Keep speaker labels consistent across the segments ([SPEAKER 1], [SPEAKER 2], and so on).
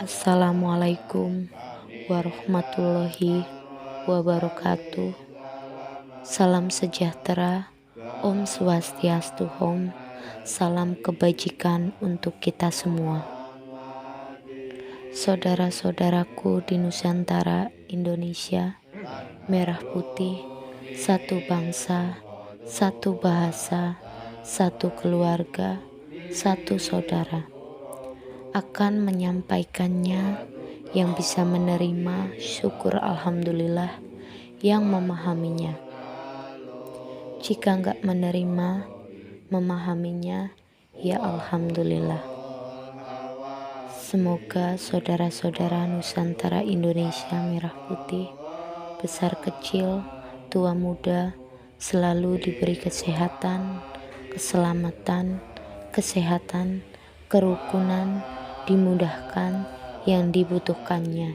[SPEAKER 1] Assalamualaikum warahmatullahi wabarakatuh. Salam sejahtera, Om Swastiastu Om. Salam kebajikan untuk kita semua. Saudara-saudaraku di Nusantara Indonesia, merah putih, satu bangsa, satu bahasa, satu keluarga, satu saudara. Akan menyampaikannya yang bisa menerima, syukur alhamdulillah, yang memahaminya. Jika enggak menerima, memahaminya, ya alhamdulillah. Semoga saudara-saudara Nusantara Indonesia merah putih, besar kecil, tua muda, selalu diberi kesehatan, keselamatan, kerukunan, dimudahkan yang dibutuhkannya,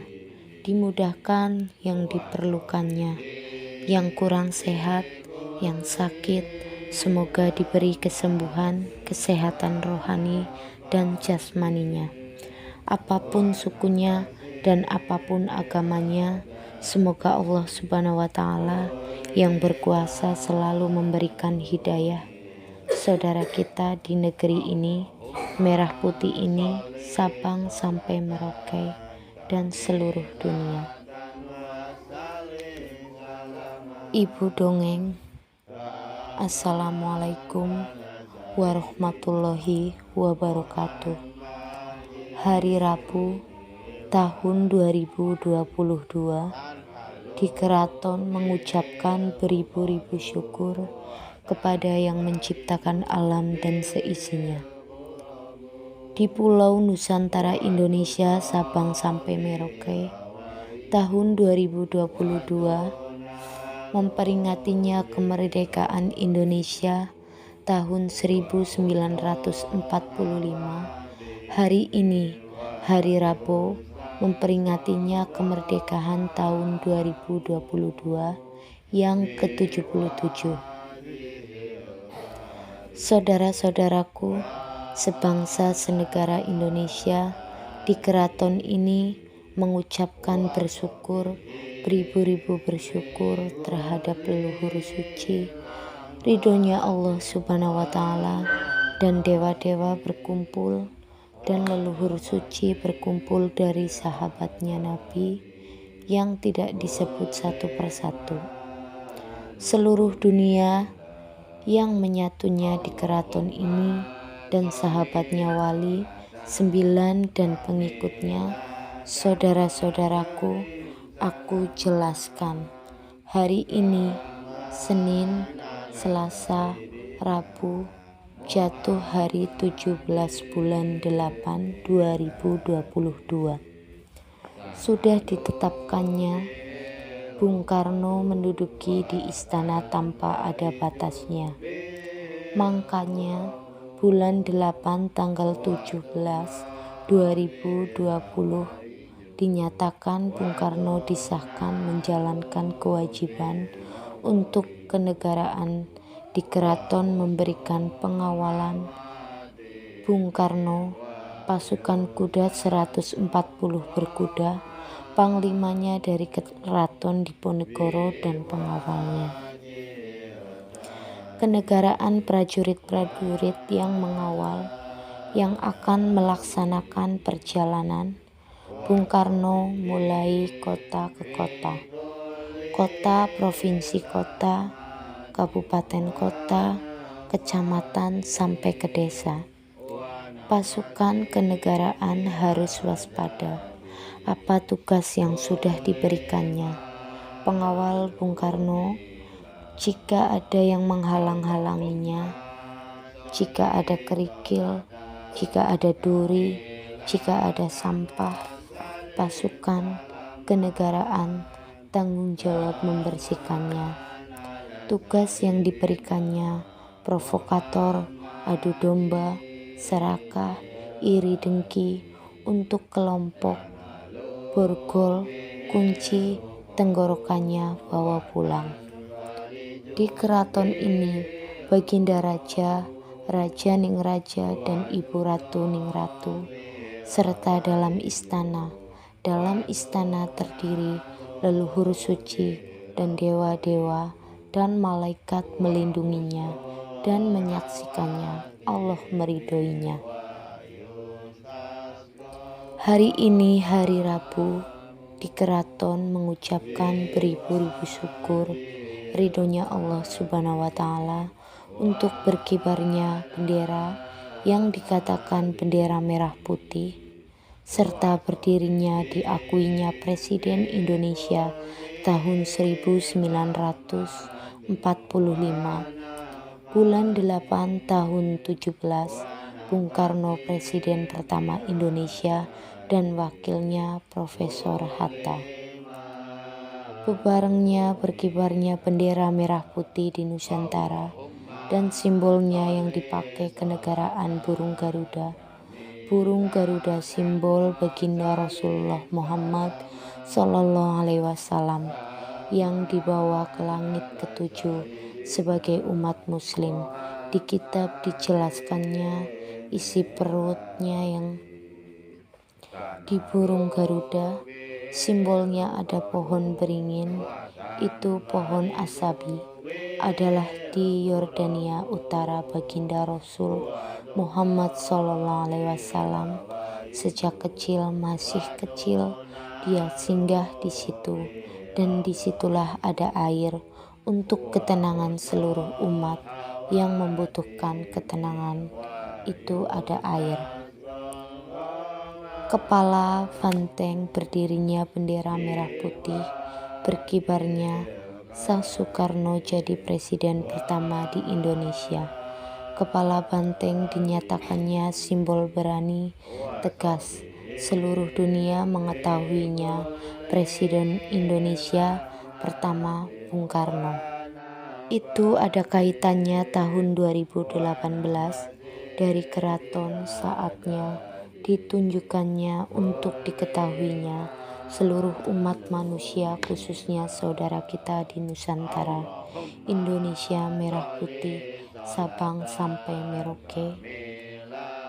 [SPEAKER 1] dimudahkan yang diperlukannya, yang kurang sehat, yang sakit, semoga diberi kesembuhan, kesehatan rohani dan jasmaninya. Apapun sukunya dan apapun agamanya, semoga Allah Subhanahu wa Ta'ala yang berkuasa selalu memberikan hidayah saudara kita di negeri ini, merah putih ini, Sabang sampai Merauke dan seluruh dunia. Ibu dongeng. Assalamualaikum warahmatullahi wabarakatuh. Hari Rabu tahun 2022 di keraton mengucapkan beribu-ribu syukur kepada yang menciptakan alam dan seisinya. Di Pulau Nusantara Indonesia Sabang sampai Merauke, tahun 2022 memperingatinya kemerdekaan Indonesia tahun 1945. Hari ini, hari Rabu, memperingatinya kemerdekaan tahun 2022 yang ke-77. Saudara-saudaraku, sebangsa senegara Indonesia, di keraton ini mengucapkan bersyukur, beribu-ribu bersyukur terhadap leluhur suci, ridhonya Allah Subhanahu wa Ta'ala, dan dewa-dewa berkumpul, dan leluhur suci berkumpul dari sahabatnya Nabi yang tidak disebut satu persatu. Seluruh dunia yang menyatunya di keraton ini dan sahabatnya wali 9 dan pengikutnya, saudara-saudaraku, aku jelaskan. Hari ini, Senin, Selasa, Rabu, jatuh hari 17 bulan 8 2022. Sudah ditetapkannya Bung Karno menduduki di istana tanpa ada batasnya. Makanya bulan 8 tanggal 17 2020 dinyatakan Bung Karno disahkan menjalankan kewajiban untuk kenegaraan di keraton, memberikan pengawalan Bung Karno, pasukan kuda 140 berkuda, panglimanya dari keraton Diponegoro dan pengawalnya. Kenegaraan prajurit-prajurit yang mengawal, yang akan melaksanakan perjalanan Bung Karno mulai kota ke kota, kota, provinsi kota, kabupaten kota, kecamatan sampai ke desa. Pasukan kenegaraan harus waspada apa tugas yang sudah diberikannya. Pengawal Bung Karno, jika ada yang menghalang-halanginya, jika ada kerikil, jika ada duri, jika ada sampah, pasukan kenegaraan tanggung jawab membersihkannya. Tugas yang diberikannya provokator, adu domba, serakah, iri dengki untuk kelompok, borgol, kunci, tenggorokannya bawa pulang. Di keraton ini, Baginda Raja, Raja Ningraja dan Ibu Ratu Ningratu serta dalam istana. Dalam istana terdiri leluhur suci dan dewa-dewa dan malaikat melindunginya dan menyaksikannya. Allah meridhoinya. Hari ini hari Rabu, di keraton mengucapkan beribu-ribu syukur ridhonya Allah Subhanahu wa Ta'ala untuk berkibarnya bendera yang dikatakan bendera merah putih, serta berdirinya diakuinya Presiden Indonesia tahun 1945, bulan 8 tahun 17, Bung Karno Presiden pertama Indonesia dan wakilnya Profesor Hatta. Bebarengnya berkibarnya bendera merah putih di Nusantara dan simbolnya yang dipakai kenegaraan burung Garuda. Burung Garuda simbol baginda Rasulullah Muhammad Sallallahu Alaihi Wasallam yang dibawa ke langit ketujuh sebagai umat muslim. Di kitab dijelaskannya isi perutnya yang di burung Garuda, simbolnya ada pohon beringin, itu pohon asabi, adalah di Yordania Utara baginda Rasul Muhammad Sallallahu Alaihi Wasallam. Sejak kecil, masih kecil, dia singgah di situ, dan disitulah ada air untuk ketenangan seluruh umat yang membutuhkan ketenangan. Itu ada air. Kepala banteng berdirinya bendera merah putih, berkibarnya Sang Soekarno jadi presiden pertama di Indonesia. Kepala banteng dinyatakannya simbol berani, tegas. Seluruh dunia mengetahuinya Presiden Indonesia pertama Bung Karno. Itu ada kaitannya tahun 2018 dari keraton saatnya ditunjukkannya untuk diketahuinya seluruh umat manusia, khususnya saudara kita di Nusantara, Indonesia merah putih, Sabang sampai Merauke.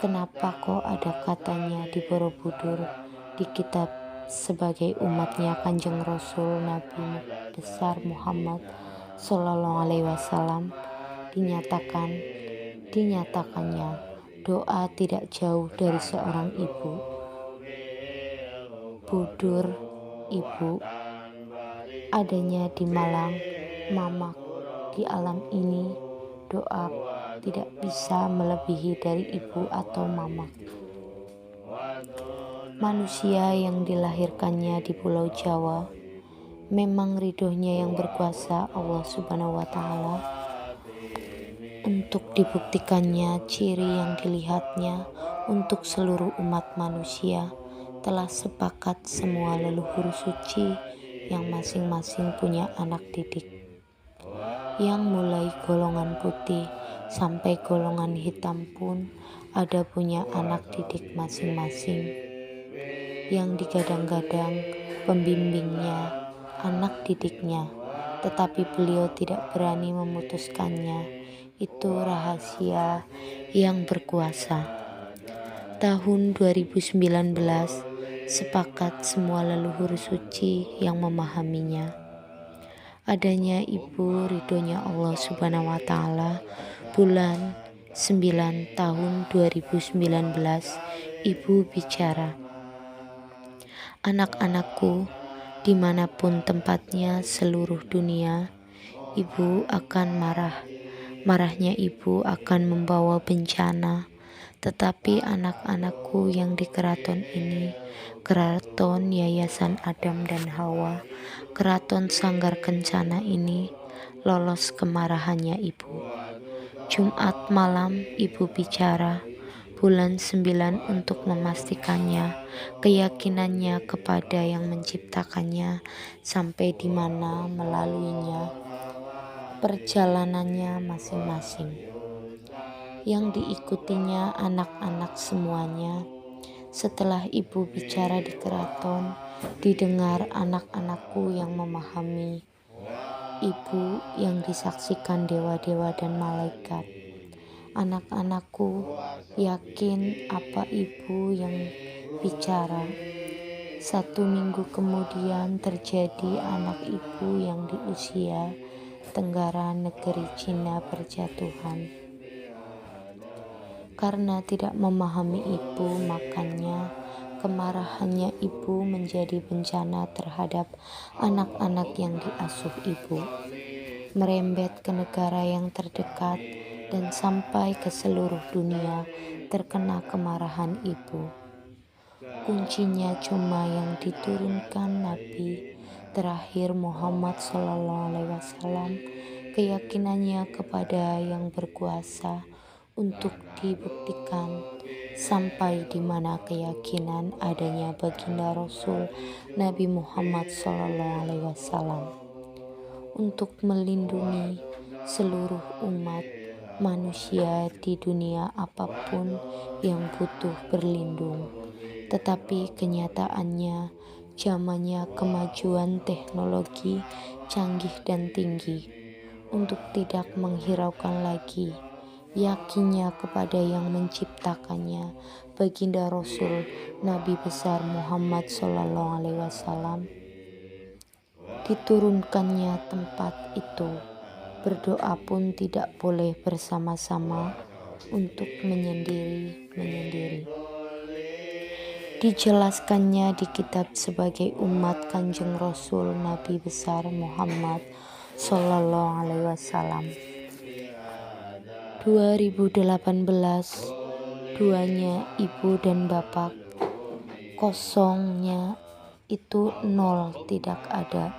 [SPEAKER 1] Kenapa kok ada katanya di Borobudur di kitab sebagai umatnya Kanjeng Rasul Nabi besar Muhammad Sallallahu Alaihi Wasallam dinyatakannya doa tidak jauh dari seorang ibu. Budur, ibu, adanya di Malang, mamak di alam ini, doa tidak bisa melebihi dari ibu atau mamak. Manusia yang dilahirkannya di Pulau Jawa, memang ridhonya yang berkuasa Allah Subhanahu wa Ta'ala. Untuk dibuktikannya ciri yang dilihatnya untuk seluruh umat manusia, telah sepakat semua leluhur suci yang masing-masing punya anak didik, yang mulai golongan putih sampai golongan hitam pun ada punya anak didik masing-masing, yang digadang-gadang pembimbingnya, anak didiknya, tetapi beliau tidak berani memutuskannya. Itu rahasia yang berkuasa. Tahun 2019 sepakat semua leluhur suci yang memahaminya. Adanya ibu ridhonya Allah Subhanahu wa Ta'ala, bulan 9 tahun 2019, ibu bicara, anak-anakku, dimanapun tempatnya seluruh dunia, ibu akan marah. Marahnya ibu akan membawa bencana, tetapi anak-anakku yang di keraton ini, keraton Yayasan Adam dan Hawa, keraton Sanggar Kencana ini, lolos kemarahannya ibu. Jumat malam ibu bicara, bulan 9 untuk memastikannya, keyakinannya kepada yang menciptakannya, sampai di mana melaluinya perjalanannya masing-masing, yang diikutinya anak-anak semuanya. Setelah ibu bicara di keraton, didengar anak-anakku yang memahami, ibu yang disaksikan dewa-dewa dan malaikat. Anak-anakku yakin apa ibu yang berbicara. 1 minggu kemudian terjadi anak ibu yang di usia tenggara negeri Cina berjatuhan. Karena tidak memahami ibu, makanya kemarahannya ibu menjadi bencana terhadap anak-anak yang diasuh ibu, merembet ke negara yang terdekat dan sampai ke seluruh dunia terkena kemarahan ibu. Kuncinya cuma yang diturunkan Nabi terakhir Muhammad SAW, keyakinannya kepada yang berkuasa untuk dibuktikan, sampai di mana keyakinan adanya baginda Rasul Nabi Muhammad SAW untuk melindungi seluruh umat manusia di dunia apapun yang butuh berlindung. Tetapi kenyataannya zamannya kemajuan teknologi canggih dan tinggi. Untuk tidak menghiraukan lagi yakinnya kepada yang menciptakannya, baginda Rasul Nabi besar Muhammad SAW, diturunkannya tempat itu. Berdoa pun tidak boleh bersama-sama, untuk menyendiri-menyendiri. Dijelaskannya di kitab sebagai umat Kanjeng Rasul Nabi besar Muhammad SAW. 2018, duanya ibu dan bapak, kosongnya itu 0 tidak ada,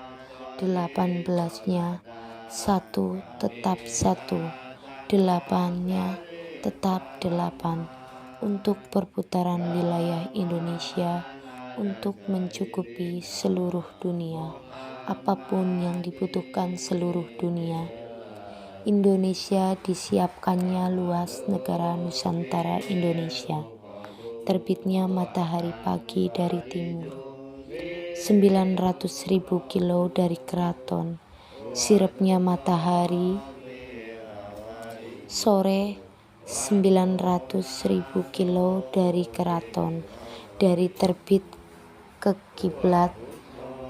[SPEAKER 1] 18-nya 1 tetap 1, 8-nya tetap 8, untuk perputaran wilayah Indonesia untuk mencukupi seluruh dunia, apapun yang dibutuhkan seluruh dunia. Indonesia disiapkannya luas negara Nusantara Indonesia. Terbitnya matahari pagi dari timur, 900.000 kilo dari keraton. Siripnya matahari sore, 900.000 kilo dari keraton. Dari terbit ke kiblat,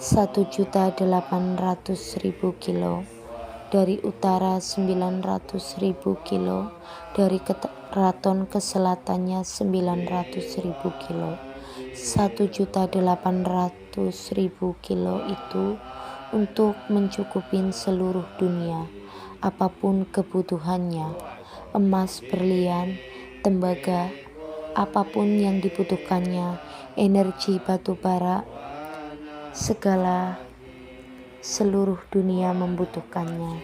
[SPEAKER 1] 1.800.000 kilo. Dari utara 900.000 kilo, dari keraton ke selatannya 900.000 kilo. 1.800.000 kilo itu untuk mencukupin seluruh dunia, apapun kebutuhannya, emas, berlian, tembaga, apapun yang dibutuhkannya, energi batu bara, segala seluruh dunia membutuhkannya.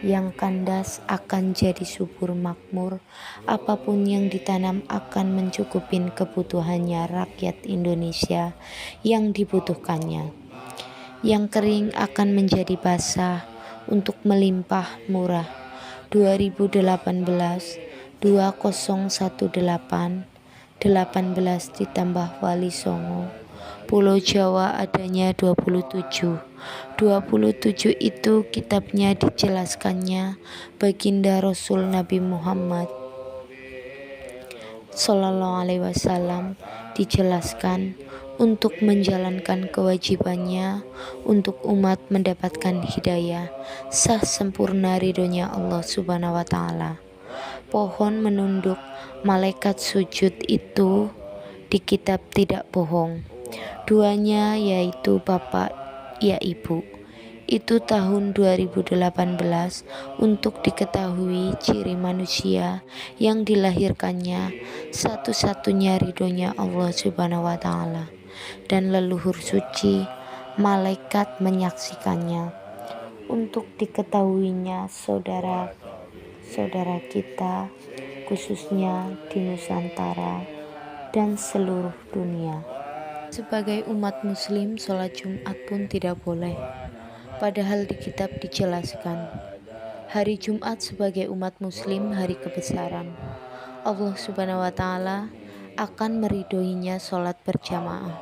[SPEAKER 1] Yang kandas akan jadi subur makmur, apapun yang ditanam akan mencukupin kebutuhannya rakyat Indonesia yang dibutuhkannya. Yang kering akan menjadi basah untuk melimpah murah. 2018, 2018, 18 ditambah Wali Songo, Pulau Jawa adanya 27. 27 itu kitabnya dijelaskannya baginda Rasul Nabi Muhammad SAW, dijelaskan untuk menjalankan kewajibannya untuk umat mendapatkan hidayah sah sempurna ridhonya Allah Subhanahu wa Ta'ala. Pohon menunduk, malaikat sujud itu di kitab tidak bohong. Duanya yaitu bapak ya ibu. Itu tahun 2018 untuk diketahui ciri manusia yang dilahirkannya satu-satunya ridhonya Allah Subhanahu wa Ta'ala, dan leluhur suci malaikat menyaksikannya. Untuk diketahuinya saudara-saudara kita, khususnya di Nusantara dan seluruh dunia. Sebagai umat muslim, sholat Jumat pun tidak boleh. Padahal di kitab dijelaskan, hari Jumat sebagai umat muslim hari kebesaran. Allah Subhanahu wa Ta'ala akan meridhoinya sholat berjamaah.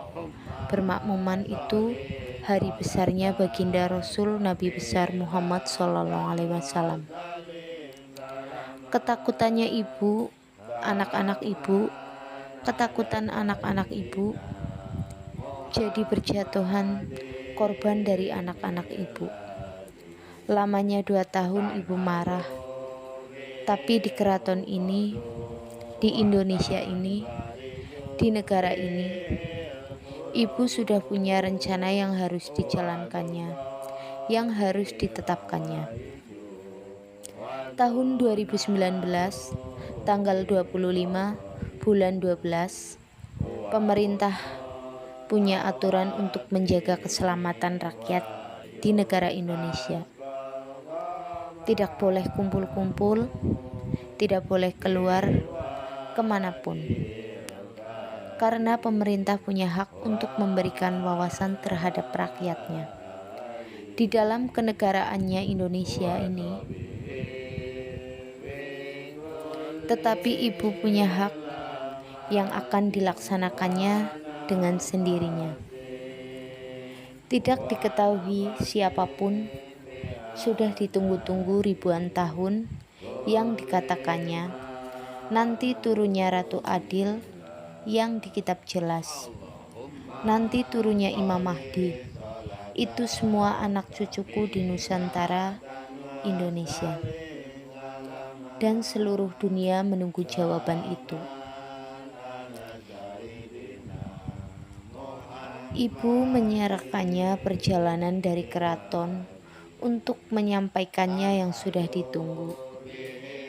[SPEAKER 1] Bermakmuman itu hari besarnya baginda Rasul Nabi besar Muhammad SAW. Ketakutannya ibu, anak-anak ibu Ketakutan anak-anak ibu jadi berjatuhan korban dari anak-anak ibu. Lamanya 2 tahun ibu marah, tapi di keraton ini, di Indonesia ini, di negara ini, ibu sudah punya rencana yang harus dijalankannya, yang harus ditetapkannya. Tahun 2019, tanggal 25 bulan 12, pemerintah punya aturan untuk menjaga keselamatan rakyat di negara Indonesia. Tidak boleh kumpul-kumpul, tidak boleh keluar kemanapun. Karena pemerintah punya hak untuk memberikan wawasan terhadap rakyatnya. Di dalam kenegaraannya Indonesia ini, tetapi ibu punya hak yang akan dilaksanakannya dengan sendirinya. Tidak diketahui siapapun, sudah ditunggu-tunggu ribuan tahun yang dikatakannya, nanti turunnya Ratu Adil yang di kitab jelas, nanti turunnya Imam Mahdi. Itu semua anak cucuku di Nusantara, Indonesia. Dan seluruh dunia menunggu jawaban itu. Ibu menyerahkannya perjalanan dari keraton untuk menyampaikannya yang sudah ditunggu,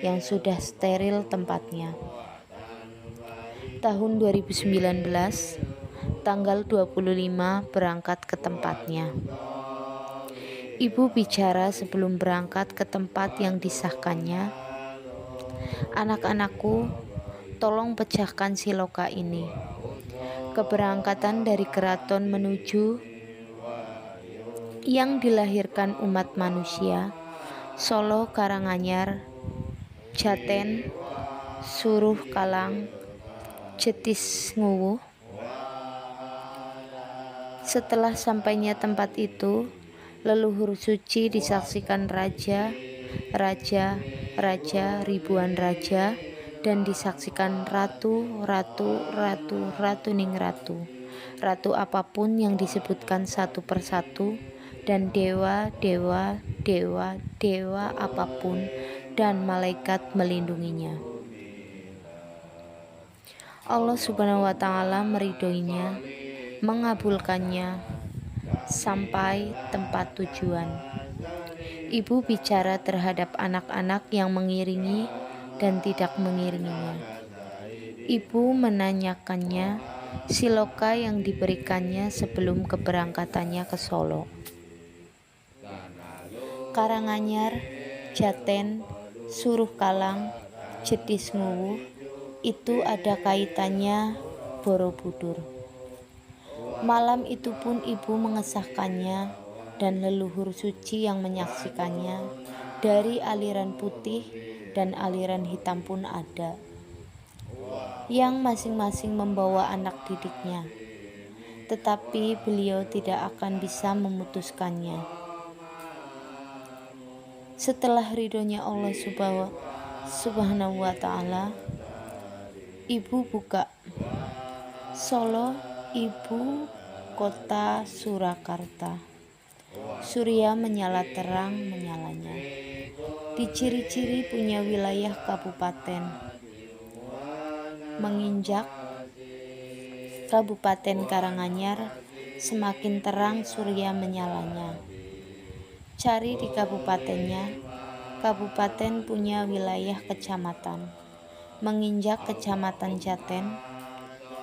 [SPEAKER 1] yang sudah steril tempatnya. Tahun 2019, tanggal 25 berangkat ke tempatnya. Ibu bicara sebelum berangkat ke tempat yang disahkannya, anak-anakku, tolong pecahkan siloka ini. Keberangkatan dari keraton menuju yang dilahirkan umat manusia, Solo, Karanganyar, Jaten, Suruh Kalang, Jetis Nguwuh. Setelah sampainya tempat itu, leluhur suci disaksikan raja, ribuan raja, dan disaksikan ratu ning ratu. Ratu apapun yang disebutkan satu persatu, dan dewa apapun, dan malaikat melindunginya. Allah Subhanahu wa Ta'ala meridhoinya, mengabulkannya sampai tempat tujuan. Ibu bicara terhadap anak-anak yang mengiringi dan tidak mengiringinya. Ibu menanyakannya siloka yang diberikannya sebelum keberangkatannya ke Solo. Karanganyar, Jaten, Suruh Kalang, Jetis Nguwuh itu ada kaitannya Borobudur. Malam itu pun ibu mengesahkannya dan leluhur suci yang menyaksikannya dari aliran putih dan aliran hitam pun ada, yang masing-masing membawa anak didiknya, tetapi beliau tidak akan bisa memutuskannya. Setelah ridhonya Allah Subhanahu wa Ta'ala, ibu buka Solo, ibu kota Surakarta. Surya menyala terang menyalanya. Diciri-ciri punya wilayah kabupaten. Menginjak Kabupaten Karanganyar, semakin terang surya menyalanya. Cari di kabupatennya. Kabupaten punya wilayah kecamatan. Menginjak Kecamatan Jaten,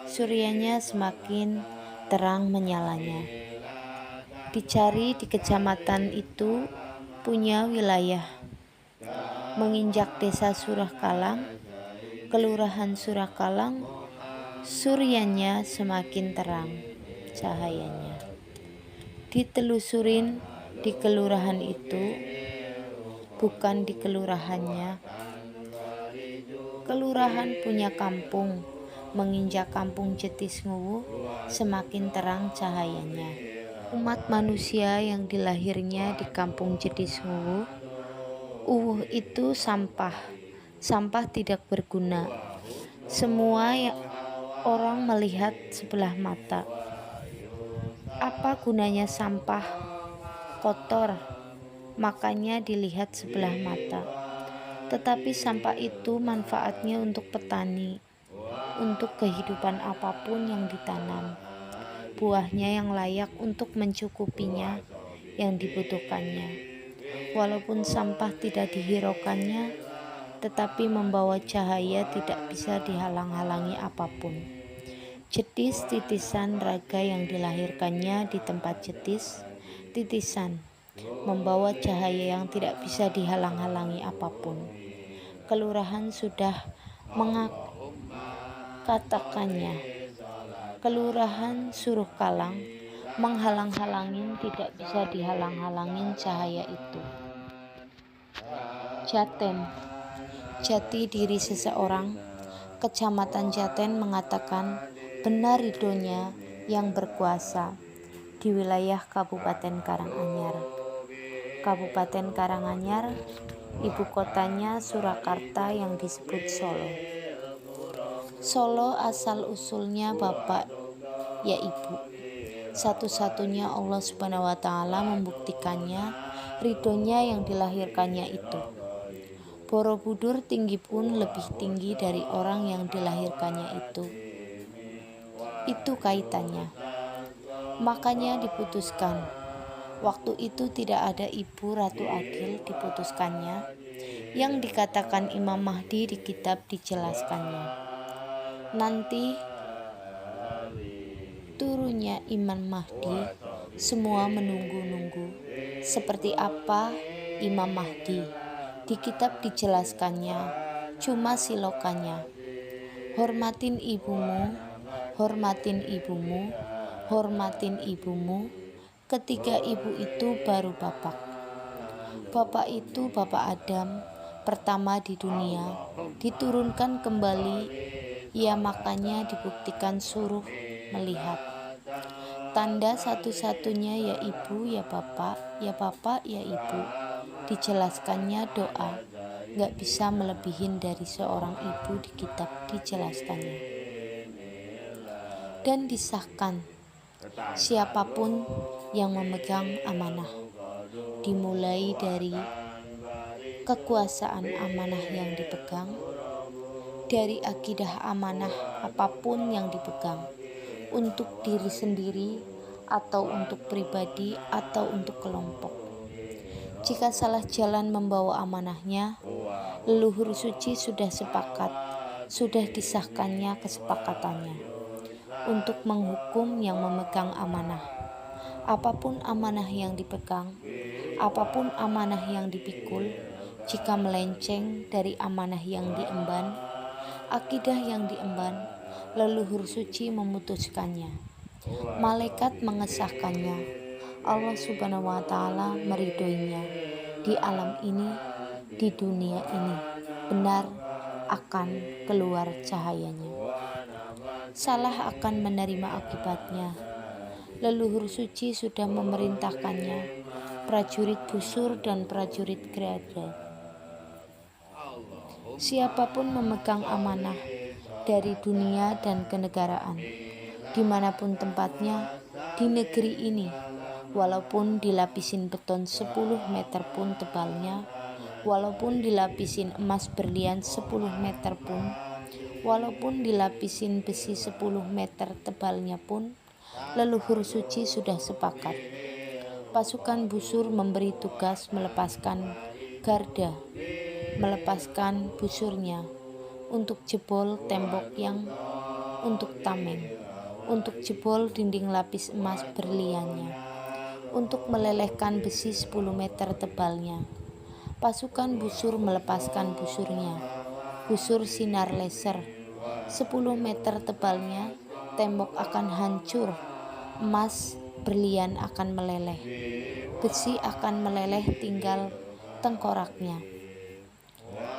[SPEAKER 1] suryanya semakin terang menyalanya. Dicari di kecamatan itu punya wilayah. Menginjak Desa Surahkalang, Kelurahan Surahkalang, suryanya semakin terang cahayanya. Ditelusurin di kelurahan itu, bukan di kelurahannya. Kelurahan punya kampung. Menginjak kampung Jetis Nguwuh, semakin terang cahayanya. Umat manusia yang dilahirnya di kampung Jetis Nguwuh, itu sampah tidak berguna. Semua Orang melihat sebelah mata. Apa gunanya sampah? Kotor, makanya dilihat sebelah mata. Tetapi sampah itu manfaatnya untuk petani, untuk kehidupan apapun yang ditanam. Buahnya yang layak untuk mencukupinya, yang dibutuhkannya. Walaupun sampah tidak dihiraukannya, tetapi membawa cahaya tidak bisa dihalang-halangi apapun. Jetis titisan raga yang dilahirkannya di tempat jetis, titisan, membawa cahaya yang tidak bisa dihalang-halangi apapun. Kelurahan sudah mengatakannya. Kelurahan suruh kalang, menghalang-halangin tidak bisa dihalang-halangin cahaya itu. Jaten, jati diri seseorang. Kecamatan Jaten mengatakan benar ridhonya yang berkuasa di wilayah Kabupaten Karanganyar. Kabupaten Karanganyar, ibu kotanya Surakarta yang disebut Solo. Solo asal-usulnya bapak ya ibu. Satu-satunya Allah Subhanahu wa Ta'ala membuktikannya ridhonya yang dilahirkannya itu. Borobudur tinggi pun lebih tinggi dari orang yang dilahirkannya itu. Itu kaitannya. Makanya diputuskan. Waktu itu tidak ada ibu Ratu Adil diputuskannya. Yang dikatakan Imam Mahdi di kitab dijelaskannya. Nanti turunnya Imam Mahdi, semua menunggu-nunggu. Seperti apa Imam Mahdi? Di kitab dijelaskannya, cuma silokannya. Hormatin ibumu, hormatin ibumu, hormatin ibumu. Ketiga ibu itu baru bapak. Bapak itu Bapak Adam, pertama di dunia, diturunkan kembali. Ya makanya dibuktikan suruh melihat. Tanda satu-satunya ya ibu, ya bapak, ya bapak, ya ibu. Dijelaskannya doa, gak bisa melebihin dari seorang ibu di kitab dijelaskannya. Dan disahkan siapapun yang memegang amanah, dimulai dari kekuasaan amanah yang dipegang, dari akidah amanah apapun yang dipegang, untuk diri sendiri atau untuk pribadi atau untuk kelompok. Jika salah jalan membawa amanahnya, leluhur suci sudah sepakat, sudah disahkannya kesepakatannya untuk menghukum yang memegang amanah. Apapun amanah yang dipegang, apapun amanah yang dipikul, jika melenceng dari amanah yang diemban, akidah yang diemban, leluhur suci memutuskannya. Malaikat mengesahkannya. Allah Subhanahu wa Ta'ala meridhoinya di alam ini, di dunia ini. Benar akan keluar cahayanya. Salah akan menerima akibatnya. Leluhur suci sudah memerintahkannya, prajurit busur dan prajurit gerada. Siapapun memegang amanah dari dunia dan kenegaraan, dimanapun tempatnya di negeri ini, walaupun dilapisin beton 10 meter pun tebalnya, walaupun dilapisin emas berlian 10 meter pun, walaupun dilapisin besi 10 meter tebalnya pun, leluhur suci sudah sepakat. Pasukan busur memberi tugas melepaskan garda, melepaskan busurnya, untuk jebol tembok yang untuk tameng, untuk jebol dinding lapis emas berliannya, untuk melelehkan besi 10 meter tebalnya. Pasukan busur melepaskan busurnya, busur sinar laser 10 meter tebalnya. Tembok akan hancur, emas berlian akan meleleh, besi akan meleleh tinggal tengkoraknya.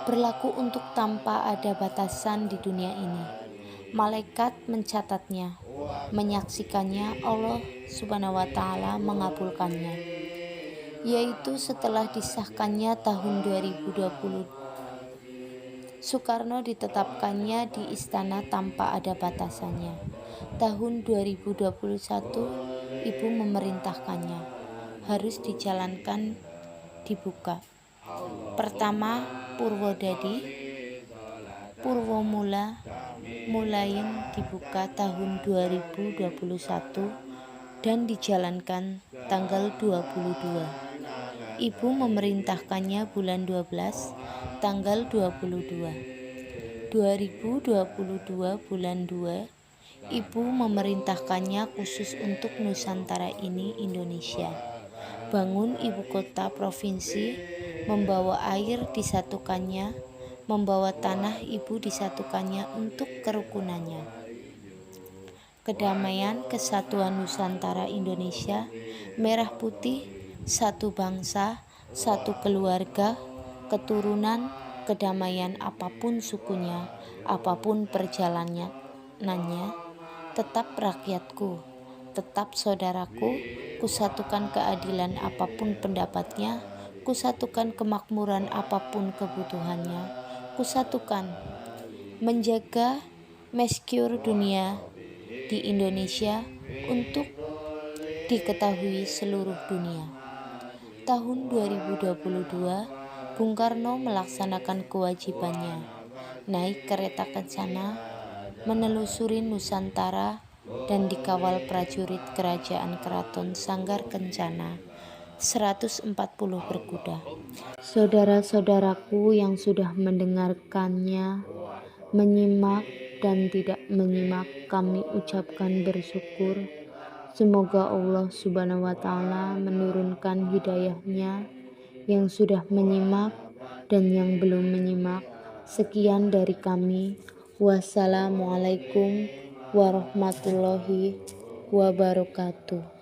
[SPEAKER 1] Berlaku untuk tanpa ada batasan di dunia ini. Malaikat mencatatnya, menyaksikannya, Allah Subhanahu wa Ta'ala mengabulkannya, yaitu setelah disahkannya tahun 2020 Soekarno ditetapkannya di istana tanpa ada batasannya. Tahun 2021, Ibu memerintahkannya harus dijalankan, dibuka. Pertama, Purwodadi, Purwomula, Mulayan dibuka tahun 2021 dan dijalankan tanggal 22. Ibu memerintahkannya bulan 12 tanggal 22. 2022 bulan 2, Ibu memerintahkannya khusus untuk Nusantara ini Indonesia. Bangun ibu kota provinsi, membawa air disatukannya, membawa tanah ibu disatukannya untuk kerukunannya. Kedamaian kesatuan Nusantara Indonesia, merah putih, satu bangsa, satu keluarga, keturunan, kedamaian apapun sukunya, apapun perjalanannya, tetap rakyatku, tetap saudaraku, kusatukan keadilan apapun pendapatnya, kusatukan kemakmuran apapun kebutuhannya, kusatukan menjaga mescure dunia di Indonesia untuk diketahui seluruh dunia. Tahun 2022, Bung Karno melaksanakan kewajibannya, naik kereta kencana, menelusuri Nusantara, dan dikawal prajurit Kerajaan Keraton Sanggar Kencana 140 berkuda. Saudara-saudaraku yang sudah mendengarkannya, menyimak dan tidak menyimak, kami ucapkan bersyukur. Semoga Allah Subhanahu wa Ta'ala menurunkan hidayahnya yang sudah menyimak dan yang belum menyimak. Sekian dari kami. Wassalamualaikum warahmatullahi wabarakatuh.